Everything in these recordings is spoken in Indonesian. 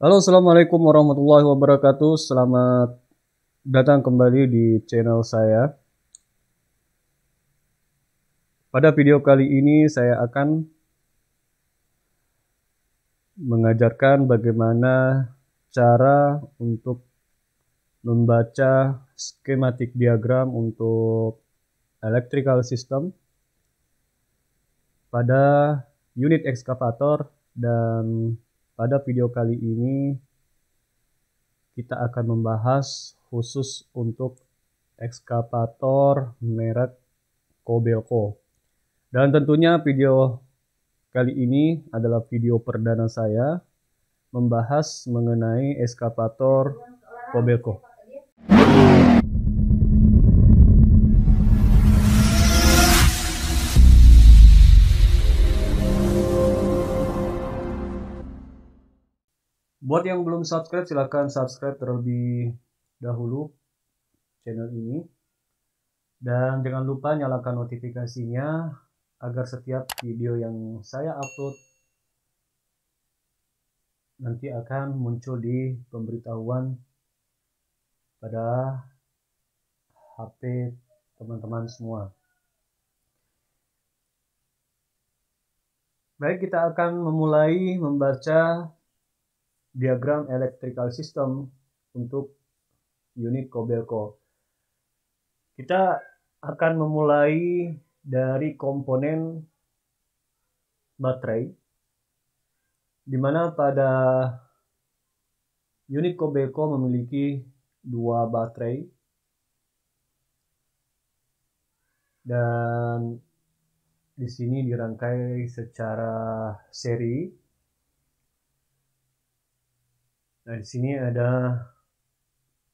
Halo, assalamualaikum warahmatullahi wabarakatuh. Selamat datang kembali di channel saya. Pada video kali ini saya akan mengajarkan bagaimana cara untuk membaca skematik diagram untuk electrical system pada unit ekskavator, dan pada video kali ini kita akan membahas khusus untuk ekskavator merek Kobelco. Dan tentunya video kali ini adalah video perdana saya membahas mengenai ekskavator Kobelco. Buat yang belum subscribe, silahkan subscribe terlebih dahulu channel ini. Dan jangan lupa nyalakan notifikasinya agar setiap video yang saya upload nanti akan muncul di pemberitahuan pada HP teman-teman semua. Baik, kita akan memulai membaca diagram electrical system untuk unit Kobelco. Kita akan memulai dari komponen baterai, di mana pada unit Kobelco memiliki dua baterai, dan di sini dirangkai secara seri. Nah, di sini ada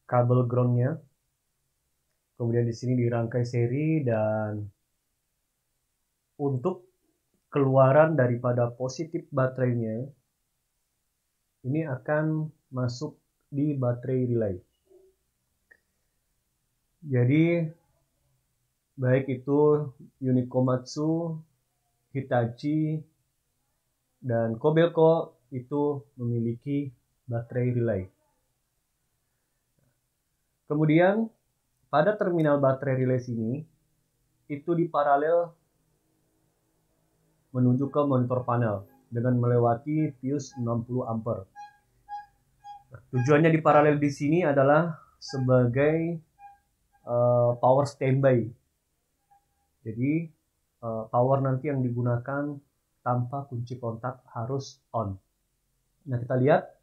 kabel groundnya. Kemudian di sini dirangkai seri, dan untuk keluaran daripada positif baterainya ini akan masuk di baterai relay. Jadi baik itu unit Komatsu, Hitachi, dan Kobelco itu memiliki baterai relay. Kemudian pada terminal baterai relay sini itu diparalel menuju ke monitor panel dengan melewati fuse 60 ampere. Tujuannya diparalel di sini adalah sebagai power standby. Jadi power nanti yang digunakan tanpa kunci kontak harus on. Nah, kita lihat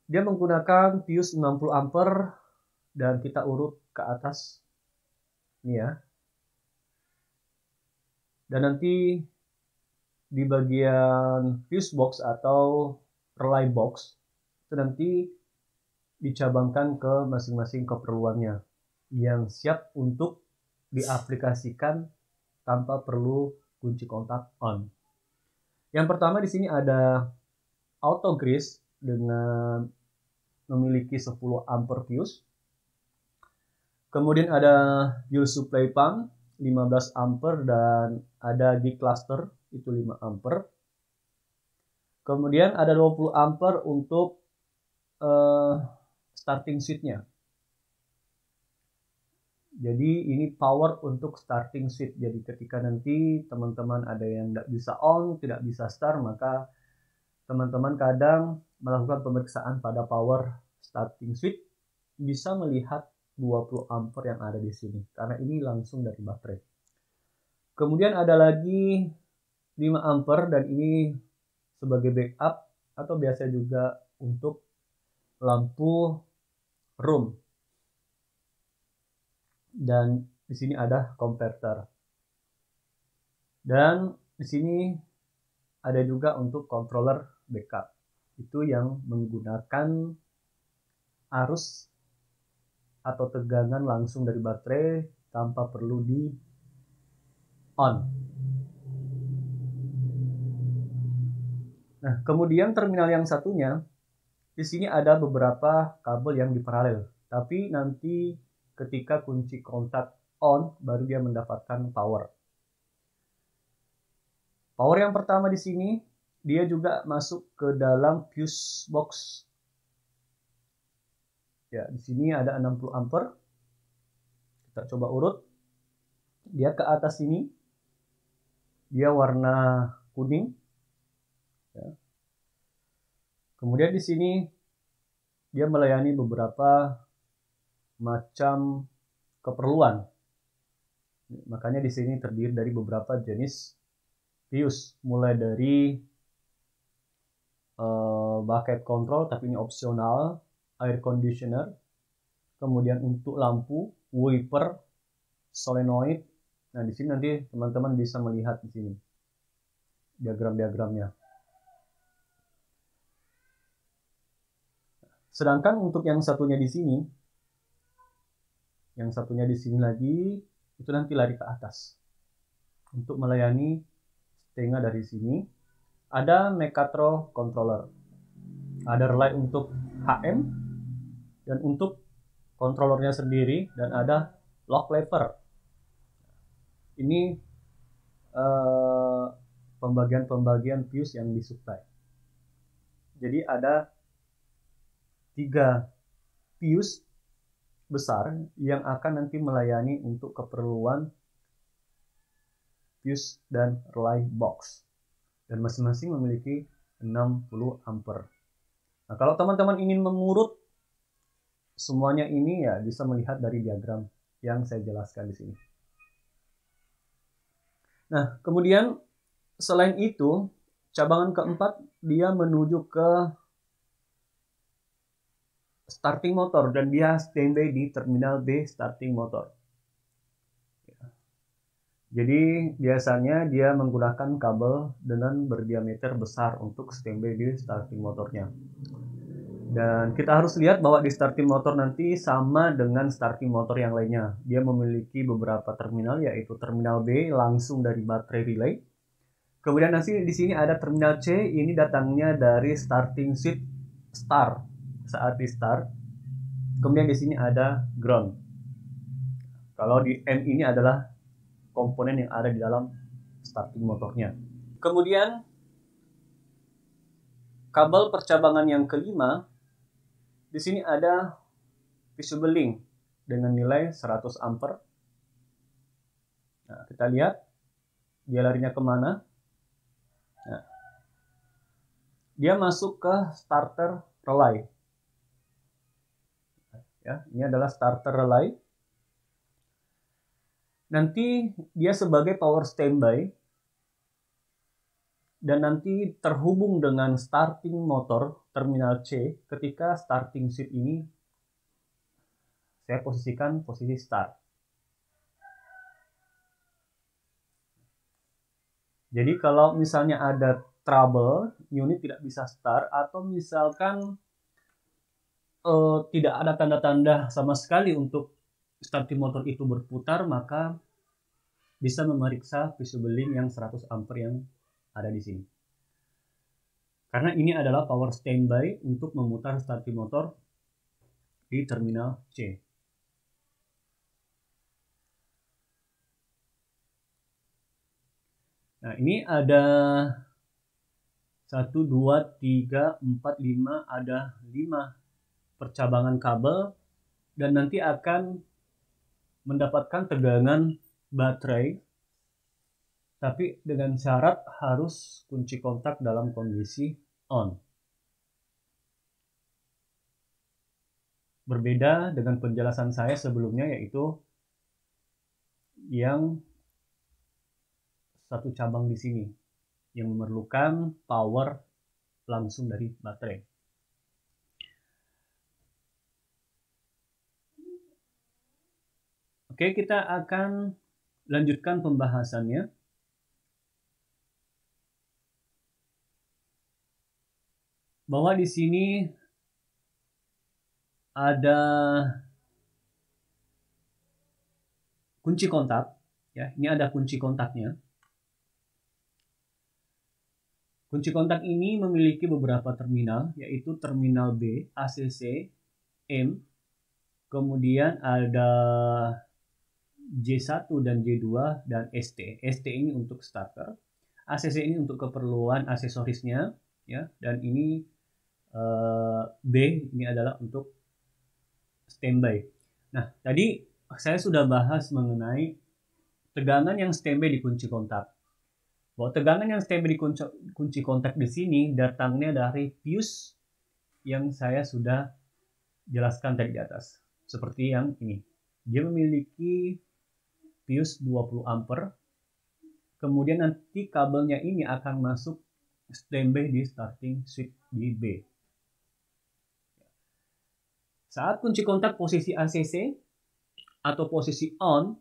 dia menggunakan fuse 60 ampere, dan kita urut ke atas ini ya. Dan nanti di bagian fuse box atau relay box itu nanti dicabangkan ke masing-masing keperluannya yang siap untuk diaplikasikan tanpa perlu kunci kontak on. Yang pertama di sini ada auto grease dengan memiliki 10 ampere fuse. Kemudian ada fuel supply pump 15 ampere, dan ada di cluster itu 5 ampere. Kemudian ada 20 ampere untuk starting switch-nya. Jadi ini power untuk starting switch. Jadi ketika nanti teman-teman ada yang tidak bisa on, tidak bisa start, maka teman-teman kadang melakukan pemeriksaan pada power starting switch, bisa melihat 20 ampere yang ada di sini karena ini langsung dari baterai. Kemudian ada lagi 5 ampere, dan ini sebagai backup atau biasa juga untuk lampu room. Dan di sini ada konverter. Dan di sini ada juga untuk controller backup. Itu yang menggunakan arus atau tegangan langsung dari baterai tanpa perlu di on. Nah, kemudian terminal yang satunya di sini ada beberapa kabel yang diparalel, tapi nanti ketika kunci kontak on baru dia mendapatkan power. Power yang pertama di sini dia juga masuk ke dalam fuse box. Ya, di sini ada 60 ampere. Kita coba urut. Dia ke atas sini, dia warna kuning. Ya. Kemudian di sini dia melayani beberapa macam keperluan. Makanya di sini terdiri dari beberapa jenis fuse, mulai dari bucket control, tapi ini opsional, air conditioner, kemudian untuk lampu, wiper, solenoid. Nah, di sini nanti teman-teman bisa melihat di sini diagram-diagramnya. Sedangkan untuk yang satunya di sini, lagi itu nanti lari ke atas untuk melayani setengah dari sini. Ada Mecatro controller, ada relay untuk HM dan untuk controllernya sendiri, dan ada lock lever. Ini pembagian fuse yang disuplai. Jadi ada 3 fuse besar yang akan nanti melayani untuk keperluan fuse dan relay box, dan masing-masing memiliki 60 ampere. Nah, kalau teman-teman ingin mengurut semuanya ini, ya bisa melihat dari diagram yang saya jelaskan di sini. Nah, kemudian selain itu, cabangan keempat dia menuju ke starting motor, dan dia standby di terminal B starting motor. Jadi biasanya dia menggunakan kabel dengan berdiameter besar untuk standby di starting motornya. Dan kita harus lihat bahwa di starting motor nanti sama dengan starting motor yang lainnya. Dia memiliki beberapa terminal, yaitu terminal B langsung dari baterai relay. Kemudian nanti di sini ada terminal C, ini datangnya dari starting switch start saat di start. Kemudian di sini ada ground. Kalau di M ini adalah komponen yang ada di dalam starting motornya. Kemudian kabel percabangan yang kelima, di sini ada visible link dengan nilai 100 ampere. Nah, kita lihat dia larinya kemana. Nah, dia masuk ke starter relay. Ya, ini adalah starter relay. Nanti dia sebagai power standby, dan nanti terhubung dengan starting motor terminal C ketika starting switch ini saya posisikan posisi start. Jadi kalau misalnya ada trouble, unit tidak bisa start, atau misalkan tidak ada tanda-tanda sama sekali untuk starting motor itu berputar, maka bisa memeriksa visible link yang 100 ampere yang ada di sini. Karena ini adalah power standby untuk memutar starting motor di terminal C. Nah, ini ada 1, 2, 3, 4, 5, ada 5 percabangan kabel, dan nanti akan mendapatkan tegangan baterai, tapi dengan syarat harus kunci kontak dalam kondisi on. Berbeda dengan penjelasan saya sebelumnya, yaitu yang satu cabang di sini yang memerlukan power langsung dari baterai. Oke, kita akan lanjutkan pembahasannya. Bahwa di sini ada kunci kontak, ya. Ini ada kunci kontaknya. Kunci kontak ini memiliki beberapa terminal, yaitu terminal B, ACC, M, kemudian ada J1 dan J2 dan ST. ST ini untuk starter. ACC ini untuk keperluan aksesorisnya, ya, dan ini B ini adalah untuk standby. Nah, tadi saya sudah bahas mengenai tegangan yang standby di kunci kontak. Bahwa tegangan yang standby di kunci kontak di sini datangnya dari fuse yang saya sudah jelaskan tadi di atas. Seperti yang ini. Dia memiliki fuse 20 ampere. Kemudian nanti kabelnya ini akan masuk standby di starting switch di B. Saat kunci kontak posisi ACC atau posisi on,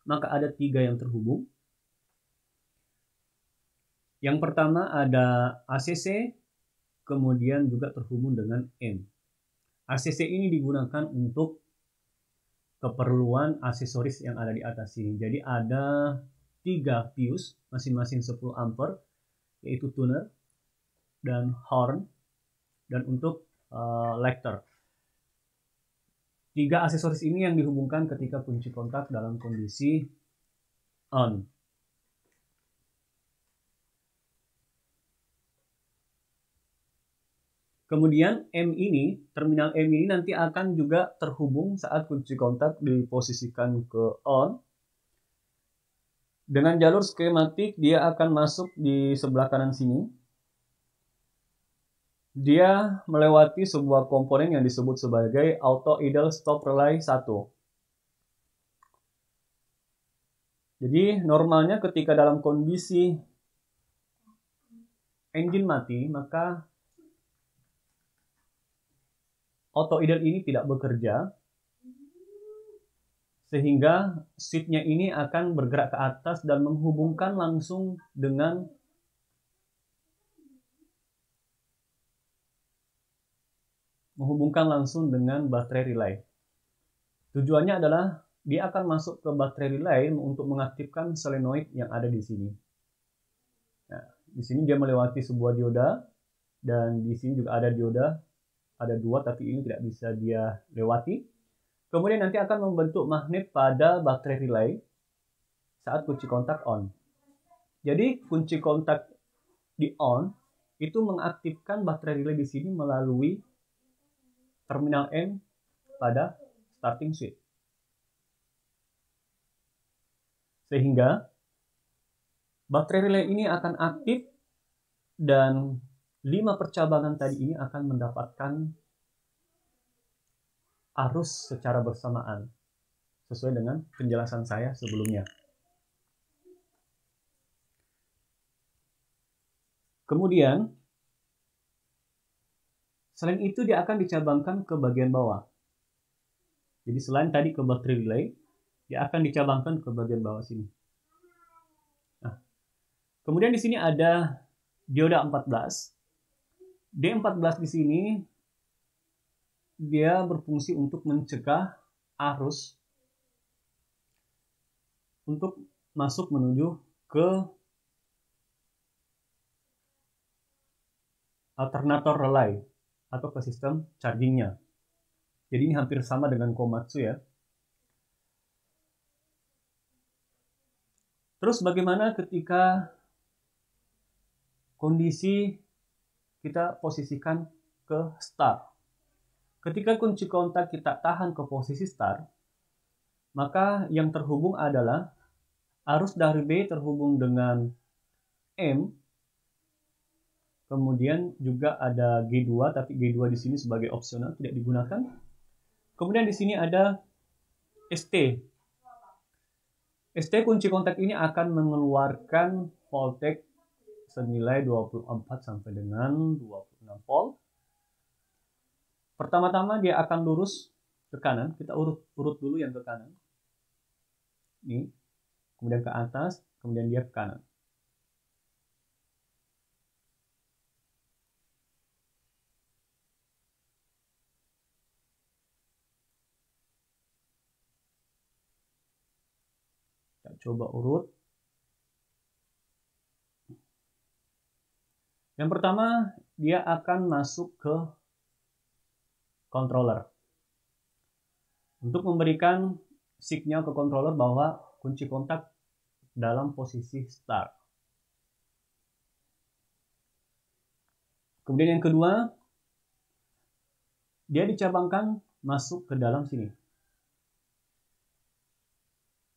maka ada 3 yang terhubung. Yang pertama ada ACC, kemudian juga terhubung dengan M. ACC ini digunakan untuk keperluan aksesoris yang ada di atas ini. Jadi ada 3 fuse, masing-masing 10 ampere, yaitu tuner dan horn, dan untuk lector. 3 aksesoris ini yang dihubungkan ketika kunci kontak dalam kondisi on. Kemudian M ini, terminal M ini nanti akan juga terhubung saat kunci kontak diposisikan ke on. Dengan jalur skematik dia akan masuk di sebelah kanan sini. Dia melewati sebuah komponen yang disebut sebagai auto idle stop relay 1. Jadi normalnya ketika dalam kondisi engine mati, maka auto idle ini tidak bekerja, sehingga switch-nya ini akan bergerak ke atas dan menghubungkan langsung dengan baterai relay. Tujuannya adalah dia akan masuk ke baterai relay untuk mengaktifkan solenoid yang ada di sini. Nah, di sini dia melewati sebuah dioda, dan di sini juga ada dioda, ada 2 tapi ini tidak bisa dia lewati. Kemudian nanti akan membentuk magnet pada baterai relay saat kunci kontak on. Jadi kunci kontak di on itu mengaktifkan baterai relay di sini melalui terminal M pada starting switch. Sehingga baterai relay ini akan aktif dan 5 percabangan tadi ini akan mendapatkan arus secara bersamaan sesuai dengan penjelasan saya sebelumnya. Kemudian selain itu dia akan dicabangkan ke bagian bawah. Jadi selain tadi ke baterai relay, dia akan dicabangkan ke bagian bawah sini. Nah, kemudian di sini ada dioda 14. D14 di sini dia berfungsi untuk mencegah arus untuk masuk menuju ke alternator relay atau ke sistem chargingnya. Jadi ini hampir sama dengan Komatsu ya. Terus bagaimana ketika kondisi kita posisikan ke start? Ketika kunci kontak kita tahan ke posisi start, maka yang terhubung adalah arus dari B terhubung dengan M. Kemudian juga ada G2, tapi G2 di sini sebagai opsional tidak digunakan. Kemudian di sini ada ST. ST kunci kontak ini akan mengeluarkan voltage senilai 24 sampai dengan 26 volt. Pertama-tama dia akan lurus ke kanan. Kita urut dulu yang ke kanan. Ini. Kemudian ke atas, kemudian dia ke kanan. Kita coba urut. Yang pertama, dia akan masuk ke controller untuk memberikan sinyal ke controller bahwa kunci kontak dalam posisi start. Kemudian yang kedua, dia dicabangkan masuk ke dalam sini.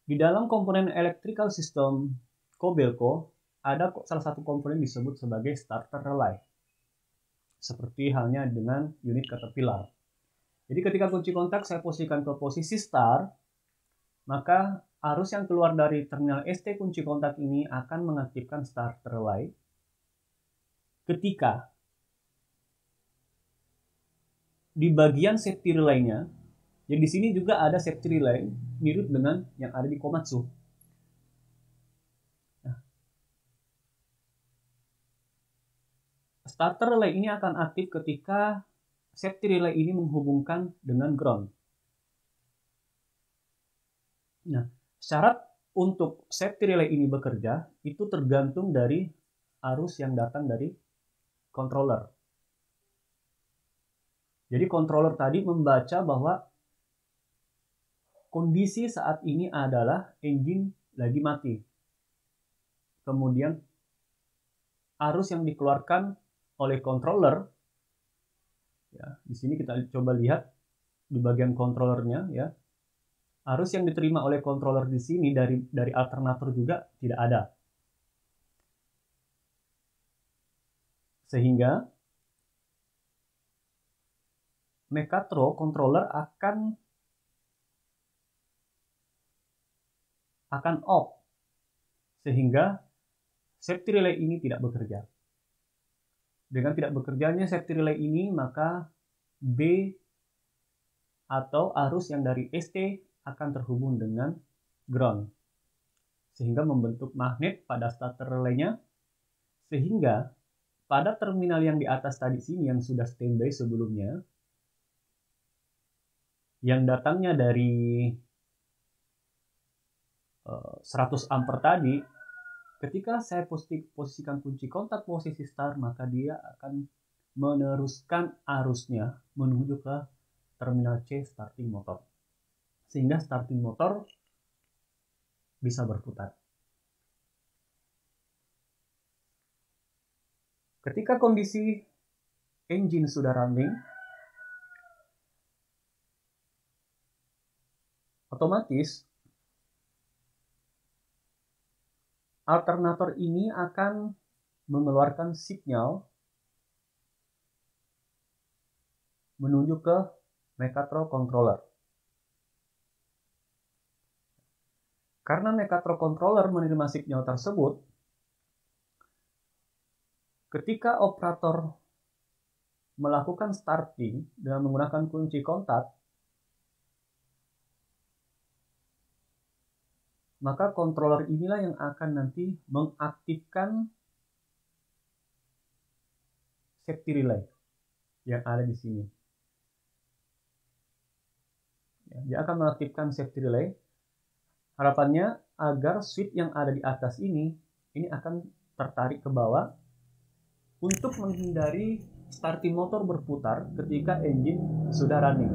Di dalam komponen electrical system Kobelco, ada salah satu komponen disebut sebagai starter relay. Seperti halnya dengan unit Caterpillar. Jadi ketika kunci kontak saya posisikan ke posisi start, maka arus yang keluar dari terminal ST kunci kontak ini akan mengaktifkan starter relay. Ketika di bagian safety relay-nya, jadi di sini juga ada safety relay mirip dengan yang ada di Komatsu. Nah, starter relay ini akan aktif ketika safety relay ini menghubungkan dengan ground. Nah, syarat untuk safety relay ini bekerja itu tergantung dari arus yang datang dari controller. Jadi controller tadi membaca bahwa kondisi saat ini adalah engine lagi mati. Kemudian arus yang dikeluarkan oleh controller, ya, di sini kita coba lihat di bagian controllernya, ya, arus yang diterima oleh controller di sini dari alternator juga tidak ada, sehingga Mekatro controller akan off, sehingga safety relay ini tidak bekerja. Dengan tidak bekerjanya safety relay ini, maka B atau arus yang dari ST akan terhubung dengan ground, sehingga membentuk magnet pada starter relay-nya, sehingga pada terminal yang di atas tadi sini yang sudah standby sebelumnya, yang datangnya dari 100 ampere tadi, ketika saya posisikan kunci kontak posisi start, maka dia akan meneruskan arusnya menuju ke terminal C starting motor, sehingga starting motor bisa berputar. Ketika kondisi engine sudah running, otomatis alternator ini akan mengeluarkan sinyal menuju ke Mekatro controller. Karena Mekatro controller menerima sinyal tersebut, ketika operator melakukan starting dengan menggunakan kunci kontak, maka controller inilah yang akan nanti mengaktifkan safety relay yang ada di sini. Dia akan mengaktifkan safety relay. Harapannya agar switch yang ada di atas ini akan tertarik ke bawah untuk menghindari starting motor berputar ketika engine sudah running.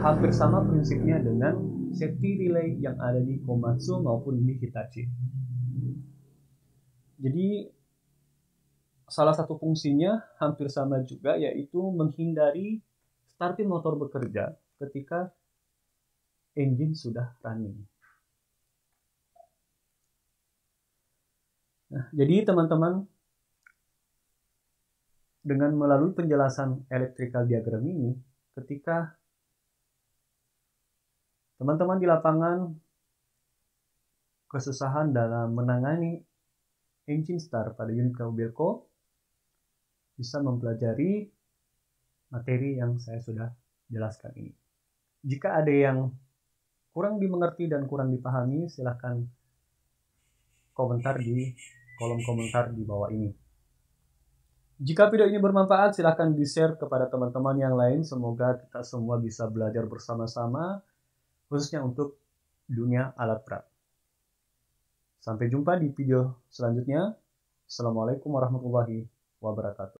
Hampir sama prinsipnya dengan safety relay yang ada di Komatsu maupun di Hitachi. Jadi salah satu fungsinya hampir sama juga, yaitu menghindari starting motor bekerja ketika engine sudah running. Nah, jadi teman-teman, dengan melalui penjelasan electrical diagram ini, ketika teman-teman di lapangan kesusahan dalam menangani engine start pada unit Kobelco, bisa mempelajari materi yang saya sudah jelaskan ini. Jika ada yang kurang dimengerti dan kurang dipahami, silahkan komentar di kolom komentar di bawah ini. Jika video ini bermanfaat, silahkan di-share kepada teman-teman yang lain. Semoga kita semua bisa belajar bersama-sama, khususnya untuk dunia alat berat. Sampai jumpa di video selanjutnya. Assalamualaikum warahmatullahi wabarakatuh.